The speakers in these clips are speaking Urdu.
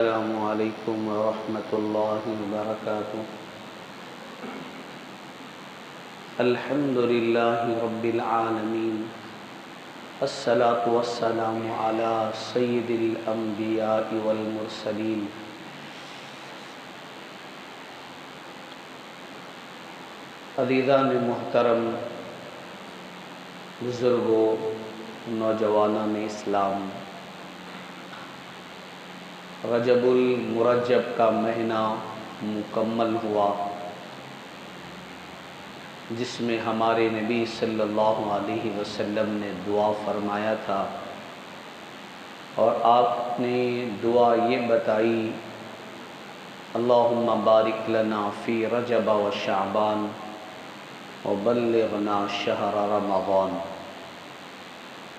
السلام علیکم ورحمۃ اللہ وبرکاتہ۔ الحمد للہ رب العالمین، الصلاۃ والسلام علی سید الانبیاء والمرسلین۔ عزیزان محترم، بزرگوں، نوجوانان اسلام، رجب المرجب کا مہینہ مکمل ہوا، جس میں ہمارے نبی صلی اللہ علیہ وسلم نے دعا فرمایا تھا، اور آپ نے دعا یہ بتائی: اللہم بارک لنا فی رجب و شعبان وبلغنا شہر رمضان۔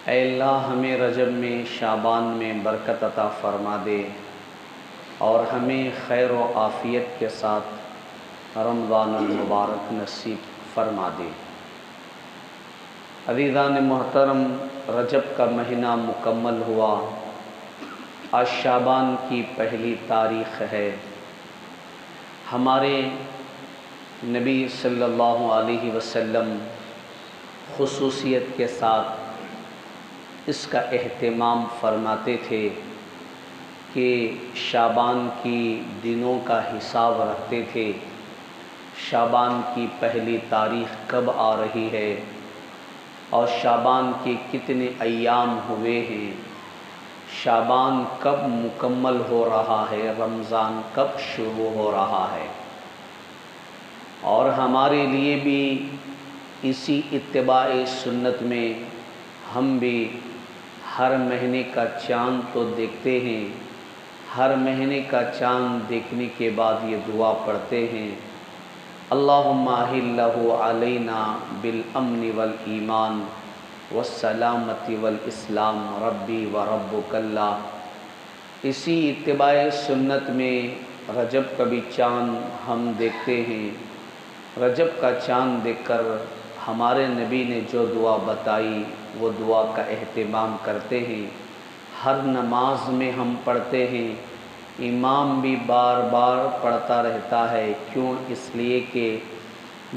اے اللہ، ہمیں رجب میں، شعبان میں برکت عطا فرما دے، اور ہمیں خیر و عافیت کے ساتھ رمضان المبارک نصیب فرما دے۔ عزیزان محترم، رجب کا مہینہ مکمل ہوا، آج شعبان کی پہلی تاریخ ہے۔ ہمارے نبی صلی اللہ علیہ وسلم خصوصیت کے ساتھ اس کا اہتمام فرماتے تھے کہ شعبان کی دنوں کا حساب رکھتے تھے، شعبان کی پہلی تاریخ کب آ رہی ہے، اور شعبان کے کتنے ایام ہوئے ہیں، شعبان کب مکمل ہو رہا ہے، رمضان کب شروع ہو رہا ہے۔ اور ہمارے لیے بھی اسی اتباع سنت میں ہم بھی ہر مہینے کا چاند تو دیکھتے ہیں، ہر مہینے کا چاند دیکھنے کے بعد یہ دعا پڑھتے ہیں: اللہم احلہ علینا بالامن والایمان والسلامت والاسلام ربی وربک اللہ۔ اسی اتباع سنت میں رجب کا بھی چاند ہم دیکھتے ہیں۔ رجب کا چاند دیکھ کر ہمارے نبی نے جو دعا بتائی وہ دعا کا اہتمام کرتے ہیں، ہر نماز میں ہم پڑھتے ہیں، امام بھی بار بار پڑھتا رہتا ہے۔ کیوں؟ اس لیے کہ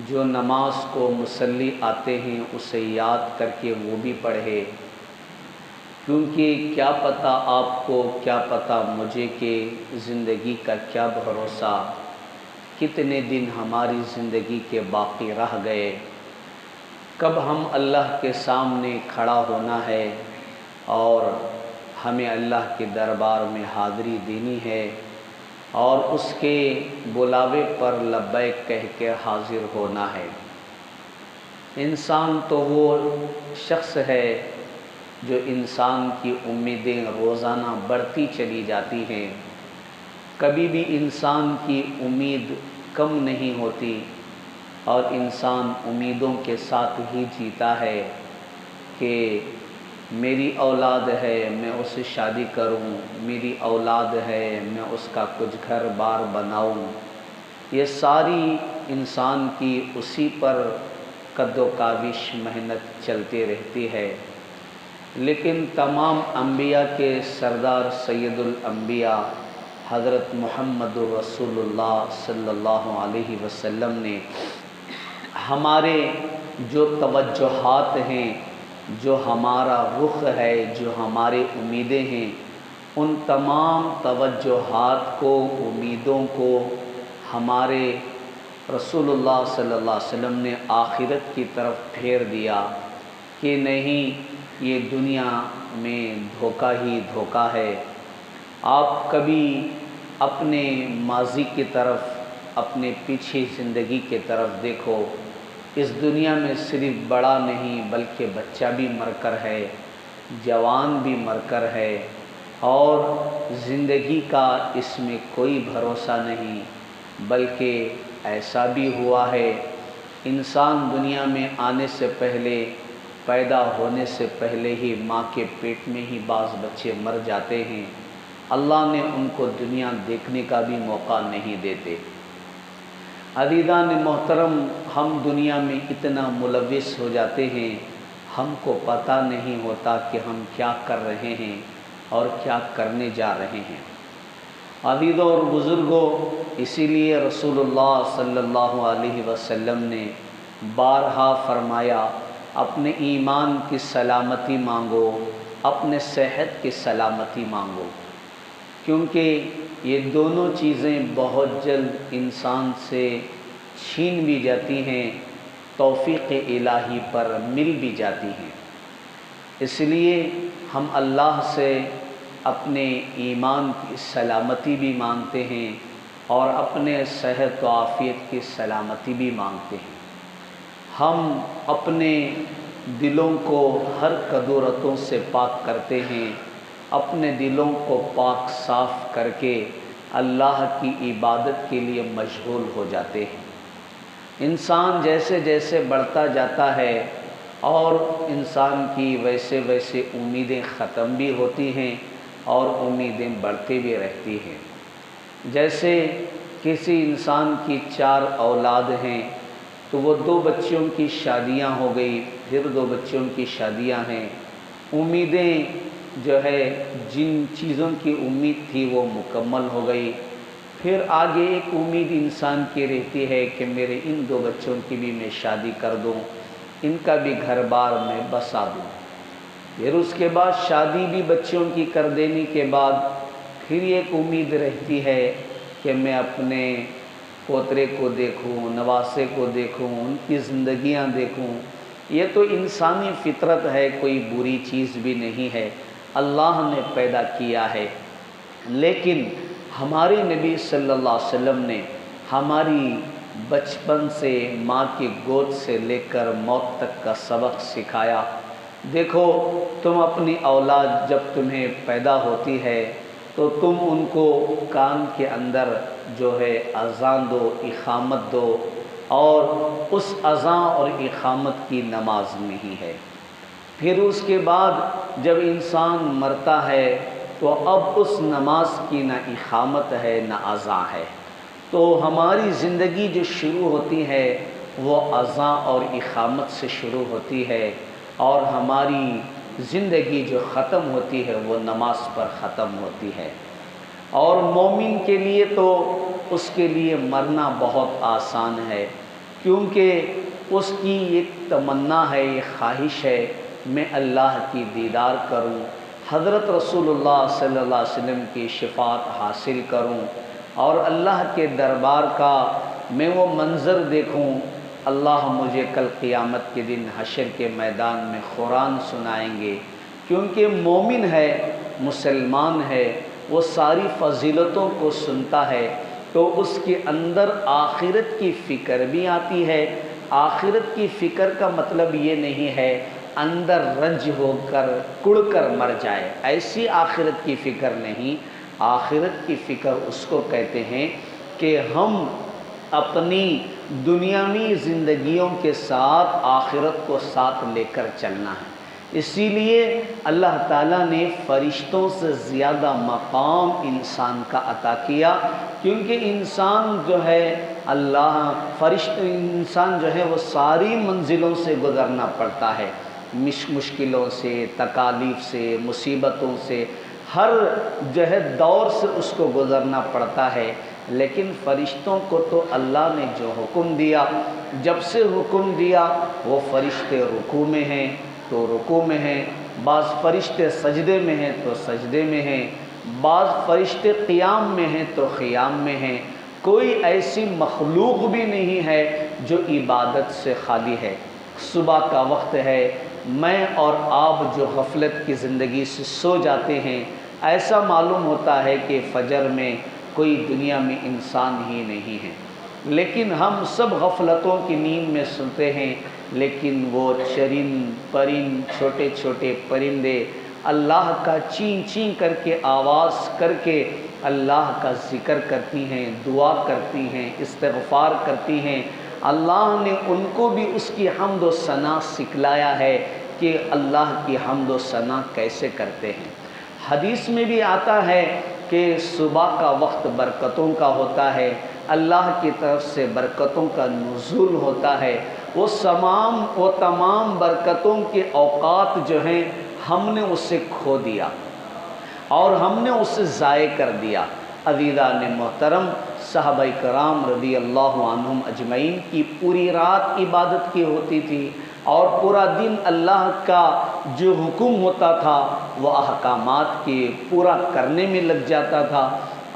جو نماز کو مصلی آتے ہیں اسے یاد کر کے وہ بھی پڑھے، کیونکہ کیا پتہ آپ کو، کیا پتہ مجھے کہ زندگی کا کیا بھروسہ، کتنے دن ہماری زندگی کے باقی رہ گئے، کب ہم اللہ کے سامنے کھڑا ہونا ہے اور ہمیں اللہ کے دربار میں حاضری دینی ہے، اور اس کے بلاوے پر لبیک کہہ کے حاضر ہونا ہے۔ انسان تو وہ شخص ہے جو انسان کی امیدیں روزانہ بڑھتی چلی جاتی ہیں، کبھی بھی انسان کی امید کم نہیں ہوتی، اور انسان امیدوں کے ساتھ ہی جیتا ہے کہ میری اولاد ہے میں اس سے شادی کروں، میری اولاد ہے میں اس کا کچھ گھر بار بناؤں۔ یہ ساری انسان کی اسی پر قد و کاوش محنت چلتی رہتی ہے، لیکن تمام انبیاء کے سردار سید الانبیاء حضرت محمد رسول اللہ صلی اللہ علیہ وسلم نے ہمارے جو توجہات ہیں، جو ہمارا رخ ہے، جو ہمارے امیدیں ہیں، ان تمام توجہات کو، امیدوں کو ہمارے رسول اللہ صلی اللہ علیہ وسلم نے آخرت کی طرف پھیر دیا کہ نہیں، یہ دنیا میں دھوکہ ہی دھوکہ ہے۔ آپ کبھی اپنے ماضی کی طرف، اپنے پیچھے زندگی کی طرف دیکھو، اس دنیا میں صرف بڑا نہیں بلکہ بچہ بھی مر کر ہے، جوان بھی مر کر ہے، اور زندگی کا اس میں کوئی بھروسہ نہیں، بلکہ ایسا بھی ہوا ہے انسان دنیا میں آنے سے پہلے، پیدا ہونے سے پہلے ہی ماں کے پیٹ میں ہی بعض بچے مر جاتے ہیں، اللہ نے ان کو دنیا دیکھنے کا بھی موقع نہیں دیتے۔ عزیزان محترم، ہم دنیا میں اتنا ملوث ہو جاتے ہیں، ہم کو پتہ نہیں ہوتا کہ ہم کیا کر رہے ہیں اور کیا کرنے جا رہے ہیں۔ عزیزوں اور بزرگوں، اسی لیے رسول اللہ صلی اللہ علیہ وسلم نے بارہا فرمایا، اپنے ایمان کی سلامتی مانگو، اپنے صحت کی سلامتی مانگو، کیونکہ یہ دونوں چیزیں بہت جلد انسان سے چھین بھی جاتی ہیں، توفیق الہی پر مل بھی جاتی ہیں۔ اس لیے ہم اللہ سے اپنے ایمان کی سلامتی بھی مانگتے ہیں اور اپنے صحت و عافیت کی سلامتی بھی مانگتے ہیں۔ ہم اپنے دلوں کو ہر کدورتوں سے پاک کرتے ہیں، اپنے دلوں کو پاک صاف کر کے اللہ کی عبادت کے لیے مشغول ہو جاتے ہیں۔ انسان جیسے جیسے بڑھتا جاتا ہے اور انسان کی ویسے ویسے امیدیں ختم بھی ہوتی ہیں اور امیدیں بڑھتی بھی رہتی ہیں۔ جیسے کسی انسان کی 4 اولاد ہیں تو وہ 2 بچوں کی شادیاں ہو گئی، پھر 2 بچوں کی شادیاں ہیں، امیدیں جو ہے جن چیزوں کی امید تھی وہ مکمل ہو گئی، پھر آگے ایک امید انسان کی رہتی ہے کہ میرے ان 2 بچوں کی بھی میں شادی کر دوں، ان کا بھی گھر بار میں بسا دوں۔ پھر اس کے بعد شادی بھی بچوں کی کر دینے کے بعد پھر ایک امید رہتی ہے کہ میں اپنے پوترے کو دیکھوں، نواسے کو دیکھوں، ان کی زندگیاں دیکھوں۔ یہ تو انسانی فطرت ہے، کوئی بری چیز بھی نہیں ہے، اللہ نے پیدا کیا ہے۔ لیکن ہمارے نبی صلی اللہ علیہ وسلم نے ہماری بچپن سے ماں کی گود سے لے کر موت تک کا سبق سکھایا۔ دیکھو، تم اپنی اولاد جب تمہیں پیدا ہوتی ہے تو تم ان کو کان کے اندر جو ہے اذان دو، اقامت دو، اور اس اذان اور اقامت کی نماز نہیں ہے۔ پھر اس کے بعد جب انسان مرتا ہے تو اب اس نماز کی نہ اقامت ہے نہ اذان ہے، تو ہماری زندگی جو شروع ہوتی ہے وہ اذان اور اقامت سے شروع ہوتی ہے، اور ہماری زندگی جو ختم ہوتی ہے وہ نماز پر ختم ہوتی ہے۔ اور مومن کے لیے تو اس کے لیے مرنا بہت آسان ہے، کیونکہ اس کی ایک تمنا ہے، ایک خواہش ہے، میں اللہ کی دیدار کروں، حضرت رسول اللہ صلی اللہ علیہ وسلم کی شفاعت حاصل کروں، اور اللہ کے دربار کا میں وہ منظر دیکھوں، اللہ مجھے کل قیامت کے دن حشر کے میدان میں قرآن سنائیں گے۔ کیونکہ مومن ہے، مسلمان ہے، وہ ساری فضیلتوں کو سنتا ہے تو اس کے اندر آخرت کی فکر بھی آتی ہے۔ آخرت کی فکر کا مطلب یہ نہیں ہے اندر رنج ہو کر کڑ کر مر جائے، ایسی آخرت کی فکر نہیں۔ آخرت کی فکر اس کو کہتے ہیں کہ ہم اپنی دنیاوی زندگیوں کے ساتھ آخرت کو ساتھ لے کر چلنا ہے۔ اسی لیے اللہ تعالیٰ نے فرشتوں سے زیادہ مقام انسان کا عطا کیا، کیونکہ انسان جو ہے انسان جو ہے وہ ساری منزلوں سے گزرنا پڑتا ہے، مشکلوں سے، تکالیف سے، مصیبتوں سے، ہر جو ہے دور سے اس کو گزرنا پڑتا ہے۔ لیکن فرشتوں کو تو اللہ نے جو حکم دیا، جب سے حکم دیا وہ فرشتے رکوع میں ہیں تو رکوع میں ہیں، بعض فرشتے سجدے میں ہیں تو سجدے میں ہیں، بعض فرشتے قیام میں ہیں تو قیام میں ہیں۔ کوئی ایسی مخلوق بھی نہیں ہے جو عبادت سے خالی ہے۔ صبح کا وقت ہے، میں اور آپ جو غفلت کی زندگی سے سو جاتے ہیں، ایسا معلوم ہوتا ہے کہ فجر میں کوئی دنیا میں انسان ہی نہیں ہے، لیکن ہم سب غفلتوں کی نیند میں سنتے ہیں، لیکن وہ چرند پرند چھوٹے چھوٹے پرندے اللہ کا چین چین کر کے آواز کر کے اللہ کا ذکر کرتی ہیں، دعا کرتی ہیں، استغفار کرتی ہیں۔ اللہ نے ان کو بھی اس کی حمد و ثنا سکھلایا ہے کہ اللہ کی حمد و ثنا کیسے کرتے ہیں۔ حدیث میں بھی آتا ہے کہ صبح کا وقت برکتوں کا ہوتا ہے، اللہ کی طرف سے برکتوں کا نزول ہوتا ہے۔ وہ تمام برکتوں کے اوقات جو ہیں ہم نے اسے کھو دیا اور ہم نے اسے ضائع کر دیا۔ عزیزان محترم، صحابہ کرام رضی اللہ عنہم اجمعین کی پوری رات عبادت کی ہوتی تھی اور پورا دن اللہ کا جو حکم ہوتا تھا وہ احکامات کے پورا کرنے میں لگ جاتا تھا۔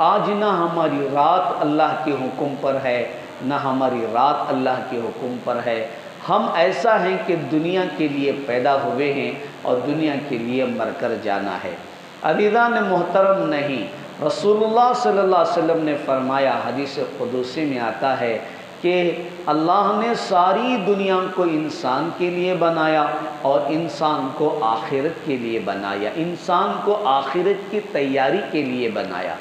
آج نہ ہماری رات اللہ کے حکم پر ہے، نہ ہماری رات اللہ کے حکم پر ہے۔ ہم ایسا ہیں کہ دنیا کے لیے پیدا ہوئے ہیں اور دنیا کے لیے مر کر جانا ہے۔ عزیزان محترم، نہیں، رسول اللہ صلی اللہ علیہ وسلم نے فرمایا، حدیث قدسی میں آتا ہے کہ اللہ نے ساری دنیا کو انسان کے لیے بنایا اور انسان کو آخرت کے لیے بنایا، انسان کو آخرت کی تیاری کے لیے بنایا۔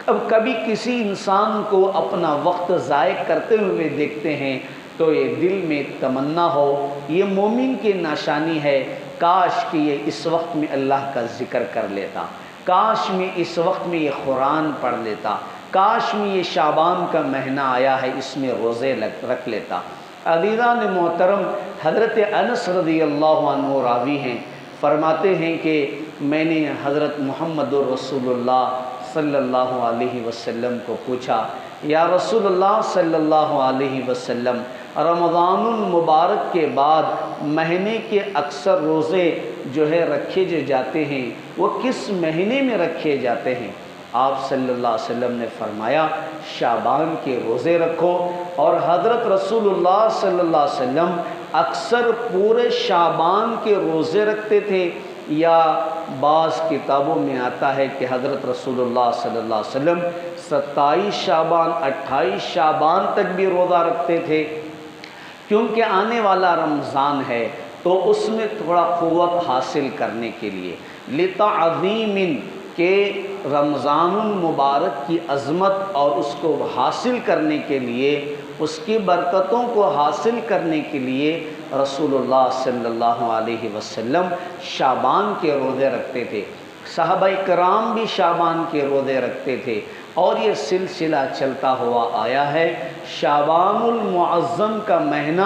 اب کبھی کسی انسان کو اپنا وقت ضائع کرتے ہوئے دیکھتے ہیں تو یہ دل میں تمنا ہو، یہ مومن کی نشانی ہے، کاش کہ یہ اس وقت میں اللہ کا ذکر کر لیتا، کاش میں اس وقت میں یہ قرآن پڑھ لیتا، کاش میں یہ شعبان کا مہینہ آیا ہے اس میں روزے رکھ لیتا۔ عزیزان محترم، حضرت انس رضی اللہ عنہ راوی ہیں، فرماتے ہیں کہ میں نے حضرت محمد رسول اللہ صلی اللہ علیہ وسلم کو پوچھا، یا رسول اللہ صلی اللہ علیہ وسلم، رمضان المبارک کے بعد مہینے کے اکثر روزے جو ہے رکھے جو جاتے ہیں وہ کس مہینے میں رکھے جاتے ہیں؟ آپ صلی اللہ علیہ وسلم نے فرمایا شعبان کے روزے رکھو، اور حضرت رسول اللہ صلی اللہ علیہ وسلم اکثر پورے شعبان کے روزے رکھتے تھے، یا بعض کتابوں میں آتا ہے کہ حضرت رسول اللہ صلی اللہ علیہ وسلم 27 شعبان 28 شعبان تک بھی روزہ رکھتے تھے، کیونکہ آنے والا رمضان ہے تو اس میں تھوڑا قوت حاصل کرنے کے لیے لتعظیم کہ رمضان المبارک کی عظمت اور اس کو حاصل کرنے کے لیے، اس کی برکتوں کو حاصل کرنے کے لیے رسول اللہ صلی اللہ علیہ وسلم شعبان کے روزے رکھتے تھے، صحابہ کرام بھی شعبان کے روزے رکھتے تھے، اور یہ سلسلہ چلتا ہوا آیا ہے۔ شعبان المعظم کا مہینہ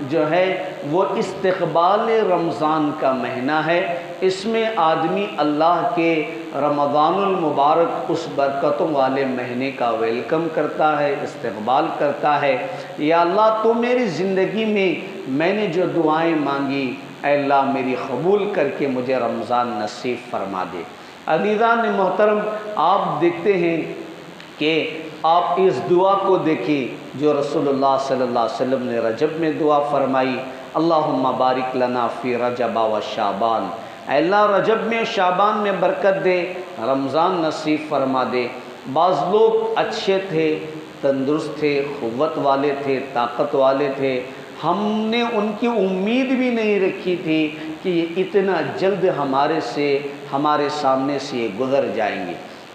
جو ہے وہ استقبال رمضان کا مہینہ ہے، اس میں آدمی اللہ کے رمضان المبارک اس برکتوں والے مہینے کا ویلکم کرتا ہے، استقبال کرتا ہے۔ یا اللہ تو میری زندگی میں نے جو دعائیں مانگی، اے اللہ میری قبول کر کے مجھے رمضان نصیب فرما دے۔ عزیزان محترم، آپ دیکھتے ہیں کہ آپ اس دعا کو دیکھیں جو رسول اللہ صلی اللہ علیہ وسلم نے رجب میں دعا فرمائی، اللہم بارک لنا فی رجب و شعبان، اے اللہ رجب میں شعبان میں برکت دے، رمضان نصیب فرما دے۔ بعض لوگ اچھے تھے، تندرست تھے، قوت والے تھے، طاقت والے تھے، ہم نے ان کی امید بھی نہیں رکھی تھی کہ یہ اتنا جلد ہمارے سامنے سے یہ گزر جائیں گے۔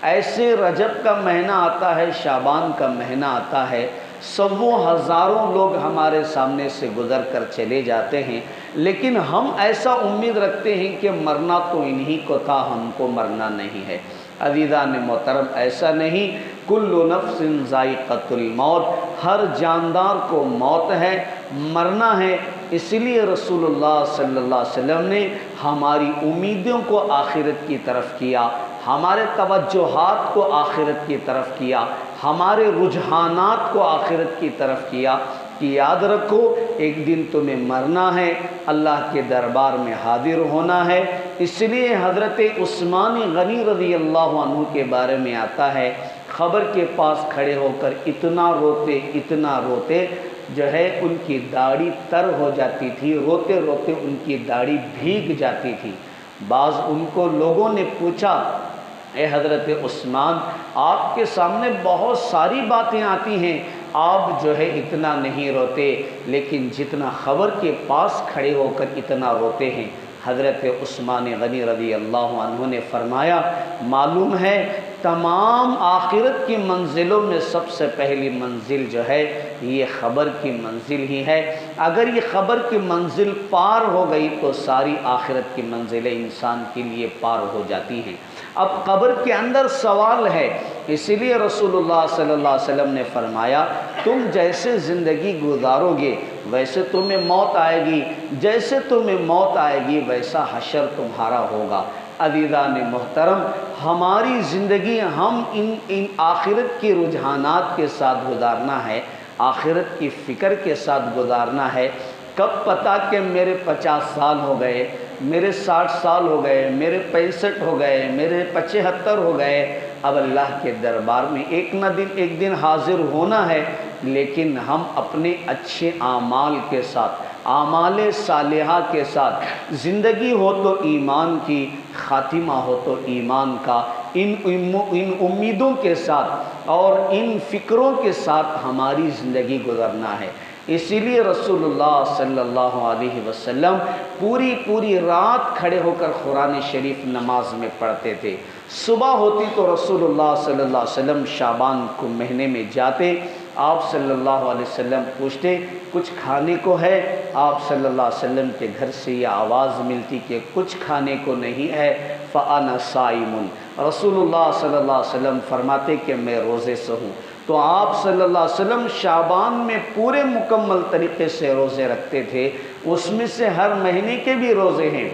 ایسے رجب کا مہینہ آتا ہے، شعبان کا مہینہ آتا ہے، سووں ہزاروں لوگ ہمارے سامنے سے گزر کر چلے جاتے ہیں، لیکن ہم ایسا امید رکھتے ہیں کہ مرنا تو انہی کو تھا، ہم کو مرنا نہیں ہے۔ عزیزان محترم، ایسا نہیں، کل نفس ذائقۃ الموت، ہر جاندار کو موت ہے، مرنا ہے۔ اس لیے رسول اللہ صلی اللہ علیہ وسلم نے ہماری امیدوں کو آخرت کی طرف کیا، ہمارے توجہات کو آخرت کی طرف کیا، ہمارے رجحانات کو آخرت کی طرف کیا کہ یاد رکھو ایک دن تمہیں مرنا ہے، اللہ کے دربار میں حاضر ہونا ہے۔ اس لیے حضرت عثمان غنی رضی اللہ عنہ کے بارے میں آتا ہے، قبر کے پاس کھڑے ہو کر اتنا روتے جو ہے ان کی داڑھی تر ہو جاتی تھی، روتے روتے ان کی داڑھی بھیگ جاتی تھی۔ بعض ان کو لوگوں نے پوچھا، اے حضرت عثمان، آپ کے سامنے بہت ساری باتیں آتی ہیں، آپ جو ہے اتنا نہیں روتے، لیکن جتنا قبر کے پاس کھڑے ہو کر اتنا روتے ہیں۔ حضرت عثمان غنی رضی اللہ عنہ نے فرمایا، معلوم ہے تمام آخرت کی منزلوں میں سب سے پہلی منزل جو ہے یہ قبر کی منزل ہی ہے، اگر یہ قبر کی منزل پار ہو گئی تو ساری آخرت کی منزلیں انسان کے لیے پار ہو جاتی ہیں۔ اب قبر کے اندر سوال ہے، اسی لیے رسول اللہ صلی اللہ علیہ وسلم نے فرمایا تم جیسے زندگی گزارو گے ویسے تمہیں موت آئے گی، جیسے تمہیں موت آئے گی ویسا حشر تمہارا ہوگا۔ عزیزان محترم، ہماری زندگی ہم ان آخرت کے رجحانات کے ساتھ گزارنا ہے، آخرت کی فکر کے ساتھ گزارنا ہے۔ کب پتہ کہ میرے 50 سال ہو گئے، میرے 60 سال ہو گئے، میرے 65 ہو گئے، میرے 75 ہو گئے، اب اللہ کے دربار میں ایک دن حاضر ہونا ہے، لیکن ہم اپنے اچھے اعمال کے ساتھ، اعمال صالحہ کے ساتھ، زندگی ہو تو ایمان کی، خاتمہ ہو تو ایمان کا، ان امیدوں کے ساتھ اور ان فکروں کے ساتھ ہماری زندگی گزرنا ہے۔ اسی لیے رسول اللہ صلی اللہ علیہ وسلم پوری رات کھڑے ہو کر قرآن شریف نماز میں پڑھتے تھے۔ صبح ہوتی تو رسول اللہ صلی اللہ علیہ وسلم شعبان کو مہینے میں جاتے، آپ صلی اللہ علیہ وسلم پوچھتے کچھ کھانے کو ہے؟ آپ صلی اللہ علیہ وسلم کے گھر سے یہ آواز ملتی کہ کچھ کھانے کو نہیں ہے، فَأَنَا صَائِمٌ۔ رسول اللہ صلی اللہ علیہ وسلم فرماتے کہ میں روزے سے ہوں۔ تو آپ صلی اللہ علیہ وسلم شعبان میں پورے مکمل طریقے سے روزے رکھتے تھے، اس میں سے ہر مہینے کے بھی روزے ہیں،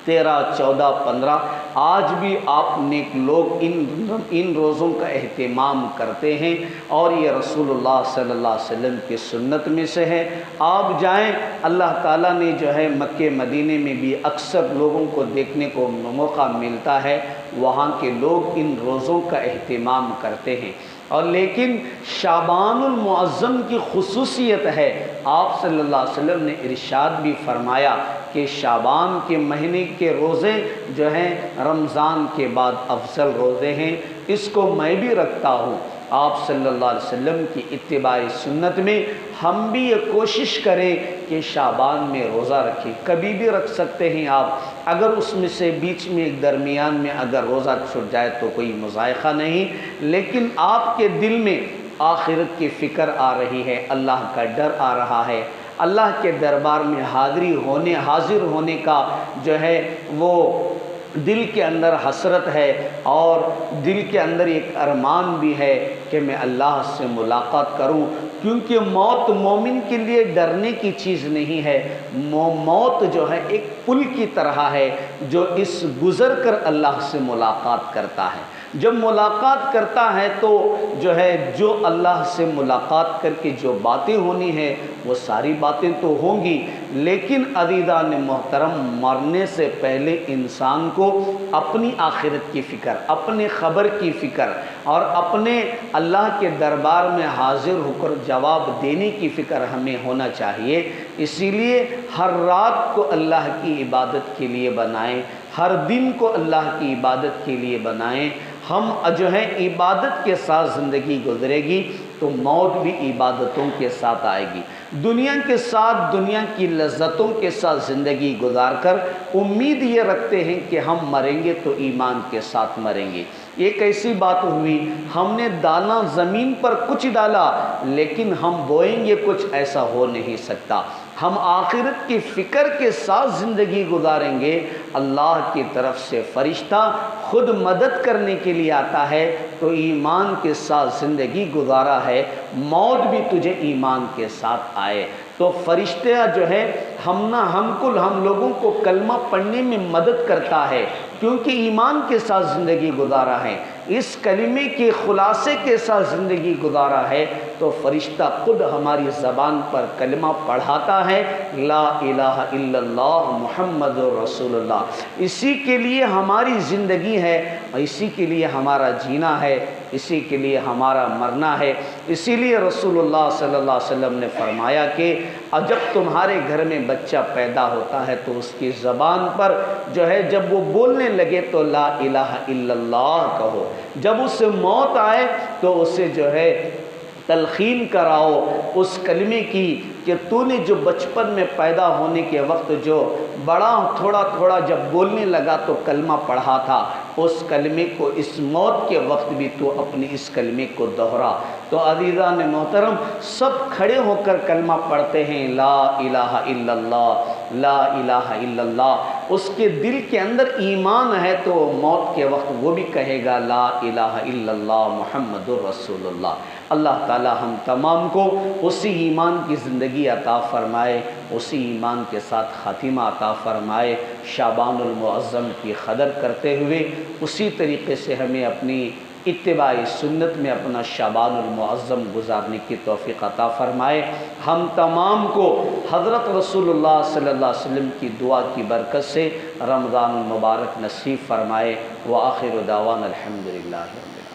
13، 14، 15۔ آج بھی آپ نیک لوگ ان روزوں کا اہتمام کرتے ہیں، اور یہ رسول اللہ صلی اللہ علیہ وسلم کی سنت میں سے ہے۔ آپ جائیں، اللہ تعالیٰ نے جو ہے مکہ مدینے میں بھی اکثر لوگوں کو دیکھنے کو موقع ملتا ہے، وہاں کے لوگ ان روزوں کا اہتمام کرتے ہیں۔ اور لیکن شعبان المعظم کی خصوصیت ہے، آپ صلی اللہ علیہ وسلم نے ارشاد بھی فرمایا کہ شعبان کے مہینے کے روزے جو ہیں رمضان کے بعد افضل روزے ہیں، اس کو میں بھی رکھتا ہوں۔ آپ صلی اللہ علیہ وسلم کی اتباع سنت میں ہم بھی یہ کوشش کریں کہ شعبان میں روزہ رکھیں، کبھی بھی رکھ سکتے ہیں آپ، اگر اس میں سے بیچ میں ایک درمیان میں اگر روزہ چھوٹ جائے تو کوئی مضائقہ نہیں، لیکن آپ کے دل میں آخرت کی فکر آ رہی ہے، اللہ کا ڈر آ رہا ہے، اللہ کے دربار میں حاضر ہونے کا جو ہے وہ دل کے اندر حسرت ہے، اور دل کے اندر ایک ارمان بھی ہے کہ میں اللہ سے ملاقات کروں، کیونکہ موت مومن کے لیے ڈرنے کی چیز نہیں ہے۔ موت جو ہے ایک پل کی طرح ہے جو اس گزر کر اللہ سے ملاقات کرتا ہے۔ جب ملاقات کرتا ہے تو جو ہے جو اللہ سے ملاقات کر کے جو باتیں ہونی ہیں وہ ساری باتیں تو ہوں گی، لیکن عزیزان محترم، مرنے سے پہلے انسان کو اپنی آخرت کی فکر، اپنے خبر کی فکر، اور اپنے اللہ کے دربار میں حاضر ہو کر جواب دینے کی فکر ہمیں ہونا چاہیے۔ اسی لیے ہر رات کو اللہ کی عبادت کے لیے بنائیں، ہر دن کو اللہ کی عبادت کے لیے بنائیں۔ ہم جو ہے عبادت کے ساتھ زندگی گزرے گی تو موت بھی عبادتوں کے ساتھ آئے گی۔ دنیا کے ساتھ، دنیا کی لذتوں کے ساتھ زندگی گزار کر امید یہ رکھتے ہیں کہ ہم مریں گے تو ایمان کے ساتھ مریں گے۔ ایک ایسی بات ہوئی، ہم نے دانا زمین پر کچھ ڈالا لیکن ہم بوئیں گے کچھ، ایسا ہو نہیں سکتا۔ ہم آخرت کی فکر کے ساتھ زندگی گزاریں گے، اللہ کی طرف سے فرشتہ خود مدد کرنے کے لیے آتا ہے، تو ایمان کے ساتھ زندگی گزارا ہے، موت بھی تجھے ایمان کے ساتھ آئے تو فرشتہ جو ہے ہم لوگوں کو کلمہ پڑھنے میں مدد کرتا ہے، کیونکہ ایمان کے ساتھ زندگی گزارا ہے، اس کلمے کے خلاصے کے ساتھ زندگی گزارا ہے، تو فرشتہ خود ہماری زبان پر کلمہ پڑھاتا ہے، لا الہ الا اللہ محمد رسول اللہ۔ اسی کے لیے ہماری زندگی ہے، اسی کے لیے ہمارا جینا ہے، اسی کے لیے ہمارا مرنا ہے۔ اسی لیے رسول اللہ صلی اللہ علیہ وسلم نے فرمایا کہ جب تمہارے گھر میں بچہ پیدا ہوتا ہے تو اس کی زبان پر جو ہے جب وہ بولنے لگے تو لا الہ الا اللہ کہو، جب اسے موت آئے تو اسے جو ہے تلقین کراؤ اس کلمے کی کہ تو نے جو بچپن میں پیدا ہونے کے وقت جو بڑا تھوڑا جب بولنے لگا تو کلمہ پڑھا تھا، اس کلمے کو اس موت کے وقت بھی تو اپنے اس کلمے کو دہرا۔ تو عزیزان محترم، سب کھڑے ہو کر کلمہ پڑھتے ہیں، لا الہ الا اللہ، لا الہ الا اللہ۔ اس کے دل کے اندر ایمان ہے تو موت کے وقت وہ بھی کہے گا لا الہ الا اللہ محمد الرسول اللہ۔ اللہ تعالی ہم تمام کو اسی ایمان کی زندگی عطا فرمائے، اسی ایمان کے ساتھ خاتمہ عطا فرمائے، شعبان المعظم کی قدر کرتے ہوئے اسی طریقے سے ہمیں اپنی اتباع سنت میں اپنا شعبان المعظم گزارنے کی توفیق عطا فرمائے۔ ہم تمام کو حضرت رسول اللہ صلی اللہ علیہ وسلم کی دعا کی برکت سے رمضان المبارک نصیب فرمائے۔ وآخر دعوانا الحمدللہ رب العالمین۔